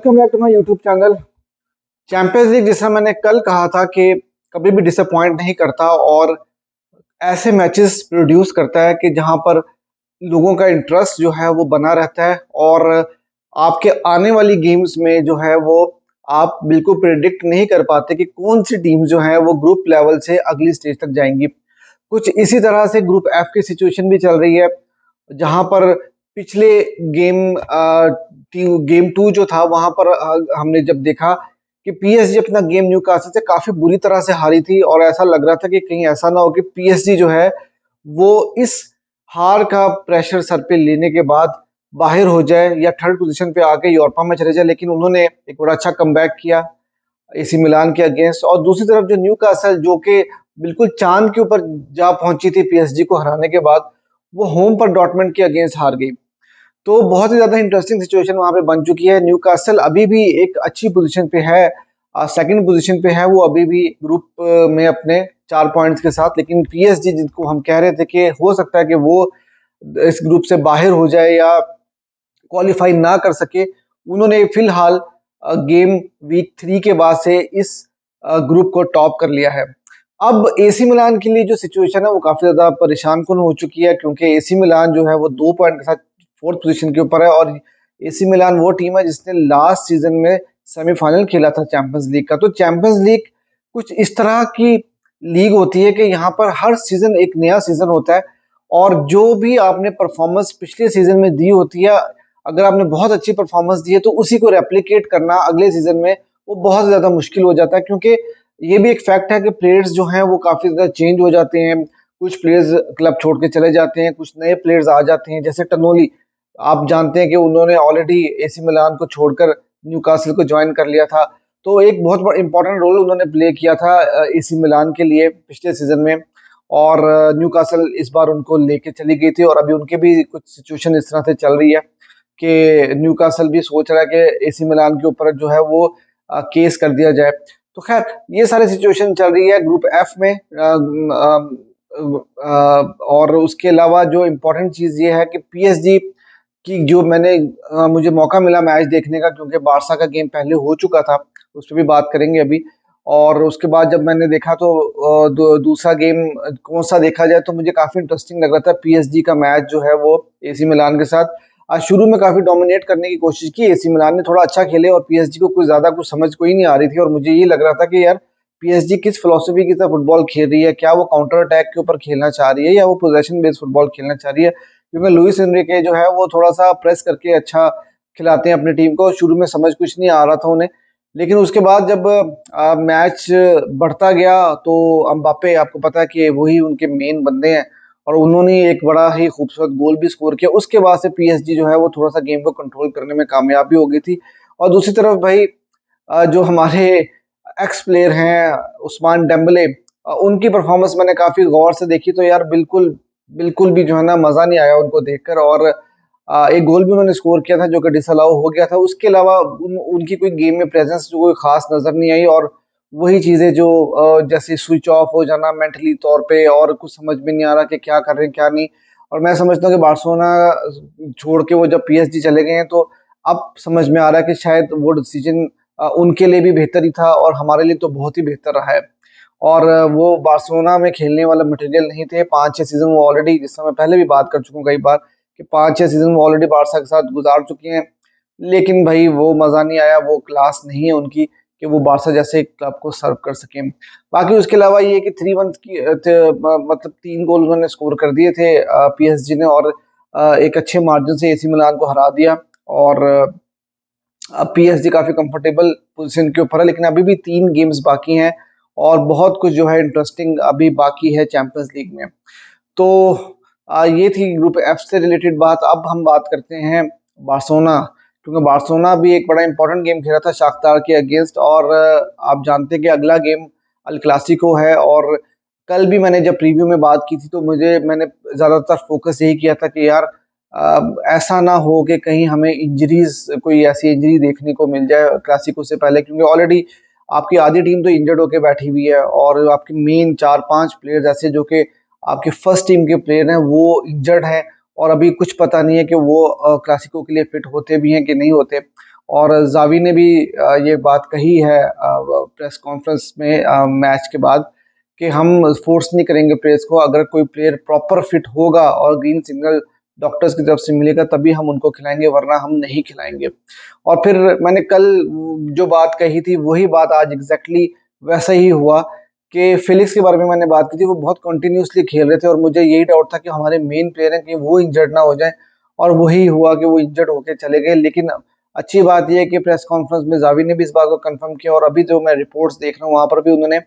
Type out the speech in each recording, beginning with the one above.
Welcome back to my YouTube channel. Champions league, जैसा मैंने कल कहा था कि कभी भी डिसअपॉइंट नहीं करता और ऐसे मैचेस प्रोड्यूस करता है कि जहां पर लोगों का इंटरेस्ट जो है वो बना रहता है और आपके आने वाली गेम्स में जो है वो आप बिल्कुल प्रिडिक्ट नहीं कर पाते कि कौन सी टीम जो है वो ग्रुप लेवल से अगली स्टेज तक जाएंगी। कुछ इसी तरह से ग्रुप एफ की सिचुएशन भी चल रही है, जहां पर पिछले गेम गेम टू जो था वहां पर हमने जब देखा कि पीएसजी अपना गेम न्यूकासल से काफी बुरी तरह से हारी थी और ऐसा लग रहा था कि कहीं ऐसा ना हो कि पीएसजी जो है वो इस हार का प्रेशर सर पे लेने के बाद बाहर हो जाए या थर्ड पोजीशन पे आके यूरोपा में चले जाए। लेकिन उन्होंने एक बड़ा अच्छा कमबैक किया एसी मिलान के अगेंस्ट, और दूसरी तरफ जो न्यूकासल जो कि बिल्कुल चांद के ऊपर जा पहुंची थी पीएसजी को हराने के बाद, वो होम पर डॉर्टमंड के अगेंस्ट हार गई। तो बहुत ही ज्यादा इंटरेस्टिंग सिचुएशन वहां पे बन चुकी है। न्यूकासल अभी भी एक अच्छी पोजीशन पे है, सेकंड पोजीशन पे है वो अभी भी ग्रुप में अपने 4 पॉइंट्स के साथ। लेकिन पीएसजी जिनको हम कह रहे थे कि हो सकता है कि वो इस ग्रुप से बाहर हो जाए या क्वालिफाई ना कर सके, उन्होंने फिलहाल गेम वीक 3 के बाद से इस ग्रुप को टॉप कर लिया है। अब एसी मिलान के लिए जो सिचुएशन है वो काफी ज्यादा परेशान कुन हो चुकी है, क्योंकि एसी मिलान जो है वो 2 पॉइंट के साथ फोर्थ पोजीशन के ऊपर है। और एसी मिलान वो टीम है जिसने लास्ट सीजन में सेमीफाइनल खेला था चैंपियंस लीग का। तो चैंपियंस लीग कुछ इस तरह की लीग होती है कि यहाँ पर हर सीजन एक नया सीजन होता है और जो भी आपने परफॉर्मेंस पिछले सीजन में दी होती है, अगर आपने बहुत अच्छी परफॉर्मेंस दी है तो उसी को रेप्लिकेट करना अगले सीजन में वो बहुत ज्यादा मुश्किल हो जाता है। क्योंकि ये भी एक फैक्ट है कि प्लेयर्स जो हैं वो काफी ज्यादा चेंज हो जाते हैं। कुछ प्लेयर्स क्लब छोड़ के चले जाते हैं, कुछ नए प्लेयर्स आ जाते हैं, जैसे टनोली। आप जानते हैं कि उन्होंने ऑलरेडी एसी मिलान को छोड़कर न्यूकासल को ज्वाइन कर लिया था। तो एक बहुत बड़ा इंपॉर्टेंट रोल उन्होंने प्ले किया था एसी मिलान के लिए पिछले सीजन में। और न्यूकासल इस बार उनको लेके चली गई थी और अभी उनके भी कुछ सिचुएशन इस तरह से चल रही है कि न्यूकासल भी सोच रहा है कि एसी मिलान के ऊपर जो है वो केस कर दिया जाए। तो खैर, ये सारी सिचुएशन चल रही है ग्रुप एफ में। और उसके अलावा जो इम्पोर्टेंट चीज ये है कि पीएसजी की जो मुझे मौका मिला मैच देखने का, क्योंकि बारसा का गेम पहले हो चुका था, उस पर भी बात करेंगे अभी। और उसके बाद जब मैंने देखा तो दूसरा गेम कौन सा देखा जाए तो मुझे काफी इंटरेस्टिंग लग रहा था पीएसजी का मैच जो है वो एसी मिलान के साथ। आज शुरू में काफी डोमिनेट करने की कोशिश की एसी मिलान ने, थोड़ा अच्छा खेले और पीएसजी को कुछ ज्यादा कुछ समझ कोई नहीं आ रही थी। और मुझे ये लग रहा था कि यार पीएसजी किस फिलोसफी की तरह फुटबॉल खेल रही है, क्या वो काउंटर अटैक के ऊपर खेलना चाह रही है या वो पोजेशन बेस्ड फुटबॉल खेलना चाह रही है। क्योंकि लुइस एनरिके जो है वो थोड़ा सा प्रेस करके अच्छा खिलाते हैं अपनी टीम को। शुरू में समझ कुछ नहीं आ रहा था उन्हें, लेकिन उसके बाद जब मैच बढ़ता गया तो एम्बाप्पे, आपको पता है कि वही उनके मेन बंदे हैं, और उन्होंने एक बड़ा ही खूबसूरत गोल भी स्कोर किया। उसके बाद से पीएसजी जो है वो थोड़ा सा गेम को कंट्रोल करने में कामयाब भी हो गई थी। और दूसरी तरफ भाई जो हमारे एक्स प्लेयर हैं उस्मान डेम्बले, उनकी परफॉर्मेंस मैंने काफी गौर से देखी तो यार बिल्कुल बिल्कुल भी जो है ना मजा नहीं आया उनको देखकर। और एक गोल भी उन्होंने स्कोर किया था जो कि डिसअलाउ हो गया था। उसके अलावा उनकी कोई गेम में प्रेजेंस जो कोई खास नजर नहीं आई। और वही चीजें जो जैसे स्विच ऑफ हो जाना मेंटली तौर पे, और कुछ समझ में नहीं आ रहा कि क्या कर रहे हैं क्या नहीं। और मैं समझता हूँ कि बार्सिलोना छोड़ के वो जब पीएसजी चले गए हैं तो अब समझ में आ रहा है कि शायद वो डिसीजन उनके लिए भी बेहतर ही था और हमारे लिए तो बहुत ही बेहतर रहा है। और वो बार्सिलोना में खेलने वाला मटेरियल नहीं थे। 5-6 सीजन वो ऑलरेडी, जिससे मैं पहले भी बात कर चुका हूँ कई बार, कि 5-6 सीजन वो ऑलरेडी बारसा के साथ गुजार चुके हैं। लेकिन भाई वो मजा नहीं आया, वो क्लास नहीं है उनकी कि वो बारसा जैसे क्लब को सर्व कर सकें। बाकी उसके अलावा ये कि 3-1 की मतलब 3 गोल उन्होंने स्कोर कर दिए थे पीएसजी ने, और एक अच्छे मार्जिन से एसी मिलान को हरा दिया। और अब पीएसजी काफी कंफर्टेबल पोजीशन के ऊपर है, लेकिन अभी भी 3 गेम्स बाकी हैं और बहुत कुछ जो है इंटरेस्टिंग अभी बाकी है चैंपियंस लीग में। तो ये थी ग्रुप एफ से रिलेटेड बात। अब हम बात करते हैं बार्सिलोना, क्योंकि बार्सिलोना भी एक बड़ा इंपॉर्टेंट गेम खेला था शाख्तार के अगेंस्ट। और आप जानते हैं कि अगला गेम अल क्लासिको है। और कल भी मैंने जब प्रीव्यू में बात की थी तो मैंने ज्यादातर फोकस यही किया था कि यार ऐसा ना हो कि कहीं हमें इंजरीज, कोई ऐसी इंजरी देखने को मिल जाए क्लासिको से पहले, क्योंकि ऑलरेडी आपकी आधी टीम तो इंजर्ड होके बैठी हुई है और आपके मेन 4-5 प्लेयर्स ऐसे जो कि आपके फर्स्ट टीम के प्लेयर हैं वो इंजर्ड हैं। और अभी कुछ पता नहीं है कि वो क्लासिको के लिए फिट होते भी हैं कि नहीं होते। और जावी ने भी ये बात कही है प्रेस कॉन्फ्रेंस में मैच के बाद कि हम फोर्स नहीं करेंगे प्लेयर्स को, अगर कोई प्लेयर प्रॉपर फिट होगा और ग्रीन सिग्नल डॉक्टर्स की तरफ से मिलेगा तभी हम उनको खिलाएंगे, वरना हम नहीं खिलाएंगे। और फिर मैंने कल जो बात कही थी वही बात आज एग्जैक्टली वैसा ही हुआ कि फिलिक्स के बारे में मैंने बात की थी, वो बहुत कंटिन्यूअसली खेल रहे थे और मुझे यही डाउट था कि हमारे मेन प्लेयर हैं कि वो इंजर्ड ना हो जाए, और वही हुआ कि वो इंजर्ड होके चले गए। लेकिन अच्छी बात यह है कि प्रेस कॉन्फ्रेंस में जावी ने भी इस बात को कंफर्म किया, और अभी जो मैं रिपोर्ट्स देख रहा हूँ वहां पर भी उन्होंने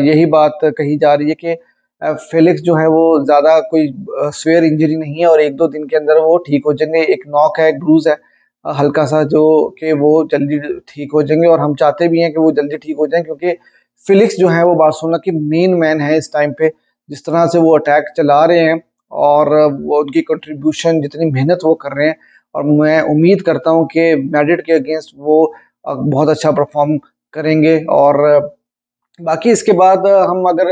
यही बात कही जा रही है कि फिलिक्स जो है वो ज्यादा कोई स्वेयर इंजरी नहीं है और एक दो दिन के अंदर वो ठीक हो जाएंगे। एक नॉक है, ब्रूज है हल्का सा, जो कि वो जल्दी ठीक हो जाएंगे, और हम चाहते भी हैं कि वो जल्दी ठीक हो जाएं, क्योंकि फिलिक्स जो है वो बार्सिलोना की मेन मैन है इस टाइम पे। जिस तरह से वो अटैक चला रहे हैं और वो उनकी कंट्रीब्यूशन, जितनी मेहनत वो कर रहे हैं, और मैं उम्मीद करता हूं कि मैड्रिड के अगेंस्ट वो बहुत अच्छा परफॉर्म करेंगे। और बाकी इसके बाद हम अगर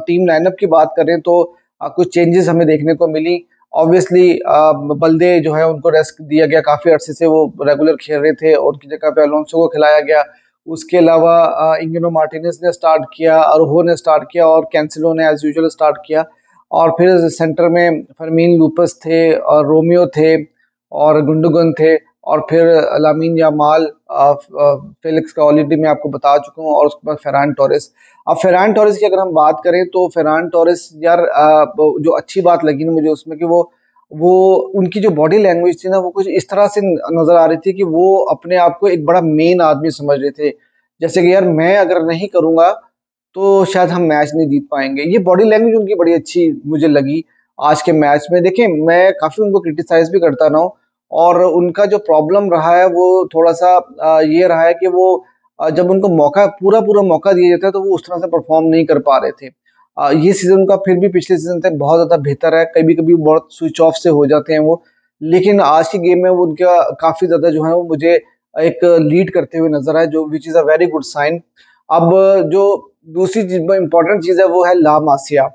टीम लाइनअप की बात करें तो कुछ चेंजेस हमें देखने को मिली। ऑब्वियसली बल्दे जो है उनको रेस्ट दिया गया, काफी अरसे से वो रेगुलर खेल रहे थे, और उनकी जगह पे अलोंसो को खिलाया गया। उसके अलावा इंगेनो मार्टिनेज ने स्टार्ट किया, अरोहो ने स्टार्ट किया, और कैंसिलो ने एज यूजुअल स्टार्ट किया। और फिर सेंटर में फरमीन लूपस थे और रोमियो थे और गुंडोगन थे, और फिर लामीन यामाल, फेलिक्स का ऑलरेडी मैं आपको बता चुका हूँ, और उसके बाद फेरान टोरेस। अब फेरान टोरेस की अगर हम बात करें तो फेरान टोरेस यार, जो अच्छी बात लगी ना मुझे उसमें कि वो उनकी जो बॉडी लैंग्वेज थी ना, वो कुछ इस तरह से नजर आ रही थी कि वो अपने आप को एक बड़ा मेन आदमी समझ रहे थे। जैसे कि यार मैं अगर नहीं करूंगा तो शायद हम मैच नहीं जीत पाएंगे। ये बॉडी लैंग्वेज उनकी बड़ी अच्छी मुझे लगी आज के मैच में। देखिए, मैं काफी उनको क्रिटिसाइज भी करता रहा हूँ, और उनका जो प्रॉब्लम रहा है वो थोड़ा सा ये रहा है कि वो जब उनको मौका, पूरा पूरा मौका दिया जाता है, तो वो उस तरह से परफॉर्म नहीं कर पा रहे थे। ये सीजन का फिर भी पिछले सीजन से बहुत ज्यादा बेहतर है, कभी कभी बहुत स्विच ऑफ से हो जाते हैं वो, लेकिन आज की गेम में वो उनका काफी ज्यादा जो है वो मुझे एक लीड करते हुए नजर आए, जो which is a very good sign. अब जो दूसरी चीज, इंपॉर्टेंट चीज है, वो है ला मासिया।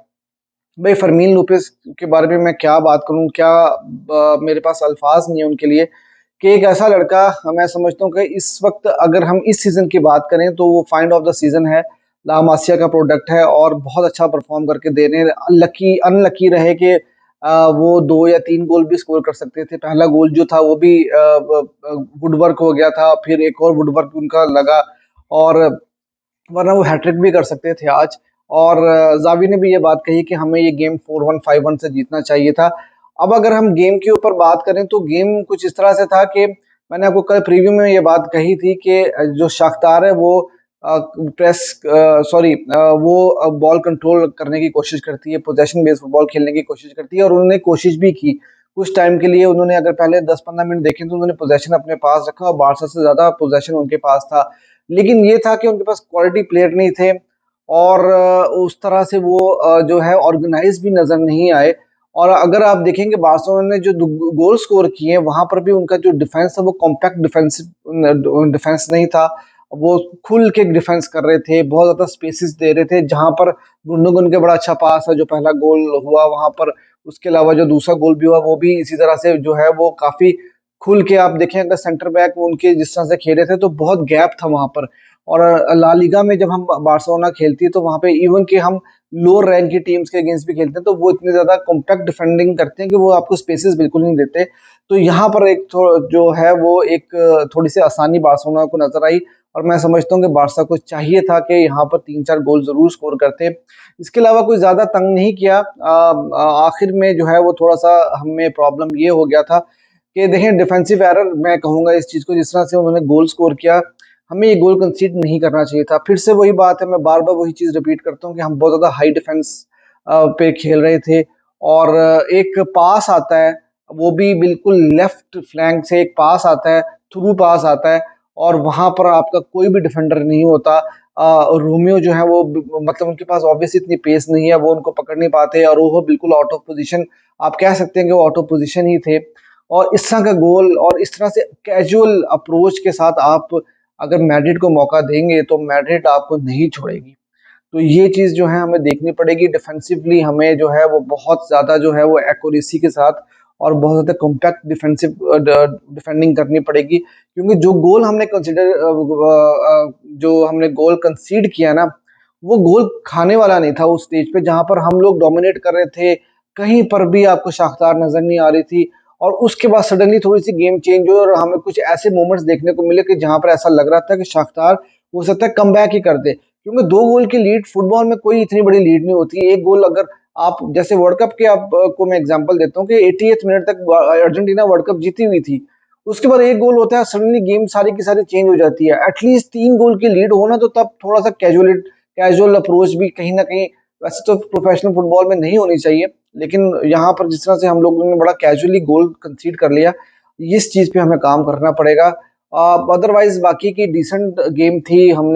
भाई फरमीन लुपेस के बारे में मैं क्या बात करूं, क्या मेरे पास अल्फाज नहीं है उनके लिए, कि एक ऐसा लड़का, मैं समझता हूँ कि इस वक्त अगर हम इस सीजन की बात करें तो वो फाइंड ऑफ द सीजन है, ला मासिया का प्रोडक्ट है, और बहुत अच्छा परफॉर्म करके दे रहे हैं। अनलकी अनलकी रहे कि वो 2 या 3 गोल भी स्कोर कर सकते थे। पहला गोल जो था वो भी वुडवर्क हो गया था, फिर एक और वुडवर्क उनका लगा, और वरना वो हैट्रिक भी कर सकते थे आज। और जावी ने भी ये बात कही कि हमें ये गेम 4-1 5-1 से जीतना चाहिए था। अब अगर हम गेम के ऊपर बात करें तो गेम कुछ इस तरह से था कि मैंने आपको कल प्रीव्यू में ये बात कही थी कि जो शाख्तार है वो प्रेस सॉरी वो बॉल कंट्रोल करने की कोशिश करती है, पोजेशन बेस्ड फुटबॉल खेलने की कोशिश करती है, और उन्होंने कोशिश भी की कुछ टाइम के लिए। उन्होंने अगर पहले 10-15 मिनट देखें तो उन्होंने पोजेशन अपने पास रखा, और बारसा से ज्यादा पोजेशन उनके पास था। लेकिन ये था कि उनके पास क्वालिटी प्लेयर नहीं थे, और उस तरह से वो जो है ऑर्गेनाइज भी नजर नहीं आए। और अगर आप देखेंगे बार्सिलोना ने जो गोल स्कोर किए वहां पर भी उनका जो डिफेंस था वो कॉम्पैक्ट डिफेंस नहीं था। वो खुल के डिफेंस कर रहे थे, बहुत ज्यादा स्पेसेस दे रहे थे, जहां पर गुंडोगन के बड़ा अच्छा पास है जो पहला गोल हुआ वहां पर। उसके अलावा जो दूसरा गोल भी हुआ वो भी इसी तरह से जो है वो काफी खुल के, आप देखें अगर सेंटर बैक उनके जिस तरह से खेले थे तो बहुत गैप था वहां पर। और ला लीगा में जब हम बार्सिलोना खेलती है तो वहां पे इवन कि हम लोअर रैंक की टीम्स के अगेंस्ट भी खेलते हैं तो वो इतने ज्यादा कॉम्पैक्ट डिफेंडिंग करते हैं कि वो आपको स्पेसेस बिल्कुल नहीं देते। तो यहाँ पर एक जो है वो एक थोड़ी सी आसानी बार्सिलोना को नजर आई, और मैं समझता हूँ कि बार्सा को चाहिए था कि यहाँ पर 3-4 गोल जरूर स्कोर करते। इसके अलावा कोई ज्यादा तंग नहीं किया। आखिर में जो है वो थोड़ा सा हमें प्रॉब्लम ये हो गया था कि देखें, डिफेंसिव एरर मैं कहूंगा इस चीज को, जिस तरह से उन्होंने गोल स्कोर किया, हमें ये गोल कंसीड नहीं करना चाहिए था। फिर से वही बात है, मैं बार बार वही चीज रिपीट करता हूँ कि हम बहुत ज्यादा हाई डिफेंस पे खेल रहे थे, और एक पास आता है, वो भी बिल्कुल लेफ्ट फ्लैंक से एक पास आता है, थ्रू पास आता है, और वहां पर आपका कोई भी डिफेंडर नहीं होता। रोमियो जो है वो मतलब उनके पास ऑब्वियसली इतनी पेस नहीं है, वो उनको पकड़ नहीं पाते, और वो बिल्कुल आउट ऑफ पोजीशन, आप कह सकते हैं कि वो आउट ऑफ पोजीशन ही थे। और इस तरह का गोल और इस तरह से कैजुअल अप्रोच के साथ आप अगर मैड्रिड को मौका देंगे तो मैड्रिड आपको नहीं छोड़ेगी। तो ये चीज जो है हमें देखनी पड़ेगी, डिफेंसिवली हमें जो है वो बहुत ज्यादा जो है वो एक्यूरेसी के साथ और बहुत ज़्यादा कॉम्पैक्ट डिफेंडिंग करनी पड़ेगी, क्योंकि जो हमने गोल कंसीड किया ना, वो गोल खाने वाला नहीं था उस स्टेज पे जहाँ पर हम लोग डोमिनेट कर रहे थे। कहीं पर भी आपको शाख्तार नज़र नहीं आ रही थी और उसके बाद सडनली थोड़ी-सी गेम चेंज हुई और हमें कुछ ऐसे मोमेंट्स देखने को मिले कि जहाँ पर ऐसा लग रहा था कि शाख्तार हो सकता है कमबैक ही कर दे। क्योंकि 2 गोल की लीड फुटबॉल में कोई इतनी बड़ी लीड नहीं होती। 1 गोल अगर आप जैसे वर्ल्ड कप के को मैं एग्जांपल देता हूँ कि 88th मिनट तक अर्जेंटीना वर्ल्ड कप जीती हुई थी। उसके बाद 1 गोल होता है, सडनली गेम सारी की सारी चेंज हो जाती है। एटलीस्ट 3 गोल की लीड हो ना, तो तब थोड़ा-सा कैजुअल अप्रोच भी कहीं न कहीं, वैसे तो प्रोफेशनल फुटबॉल में नहीं होनी चाहिए, लेकिन यहाँ पर जिस तरह से हम लोगों ने बड़ा कैजुअली गोल कंसीड कर लिया, इस चीज़ पे हमें काम करना पड़ेगा। अदरवाइज़ बाकी की डिसेंट गेम थी, हम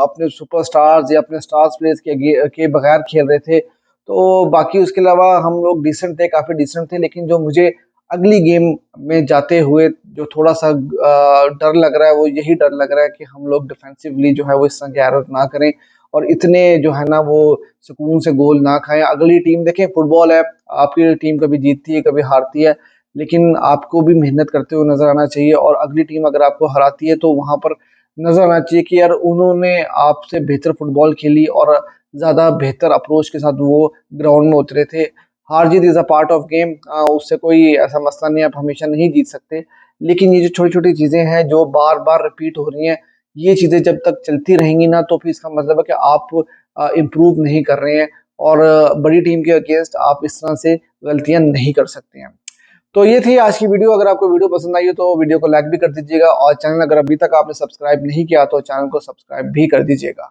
अपने सुपरस्टार्स या अपने स्टार्स प्लेयर्स के बगैर खेल रहे थे, तो बाकी उसके अलावा हम लोग डिसेंट थे, काफ़ी डिसेंट थे, लेकिन जो मुझे अगली गेम में जाते हुए जो थोड़ा-सा डर लग रहा है, वो यही डर लग रहा है कि हम लोग डिफेंसिवली जो है वो इस तरह के एरर ना करें और इतने जो है ना वो सुकून से गोल ना खाएँ। अगली टीम देखें, फुटबॉल है, आपकी टीम कभी जीतती है, कभी हारती है, लेकिन आपको भी मेहनत करते हुए नज़र आना चाहिए और अगली टीम अगर आपको हराती है, तो वहाँ पर नज़र आना चाहिए कि यार उन्होंने आपसे बेहतर फुटबॉल खेली और ज़्यादा बेहतर अप्रोच के साथ वो ग्राउंड में उतरे थे। हार-जीत is a part of game, उससे कोई ऐसा मसला नहीं है, आप हमेशा नहीं जीत सकते। लेकिन ये जो छोटी-छोटी चीज़ें हैं, जो बार-बार रिपीट हो रही हैं, ये चीज़ें जब तक चलती रहेंगी ना, तो फिर इसका मतलब है कि आप इम्प्रूव नहीं कर रहे हैं और बड़ी टीम के अगेंस्ट आप इस तरह से गलतियाँ नहीं कर सकते हैं। तो ये थी आज की वीडियो। अगर आपको वीडियो पसंद आई हो तो वीडियो को लाइक भी कर दीजिएगा और चैनल अगर अभी तक आपने सब्सक्राइब नहीं किया तो चैनल को सब्सक्राइब भी कर दीजिएगा।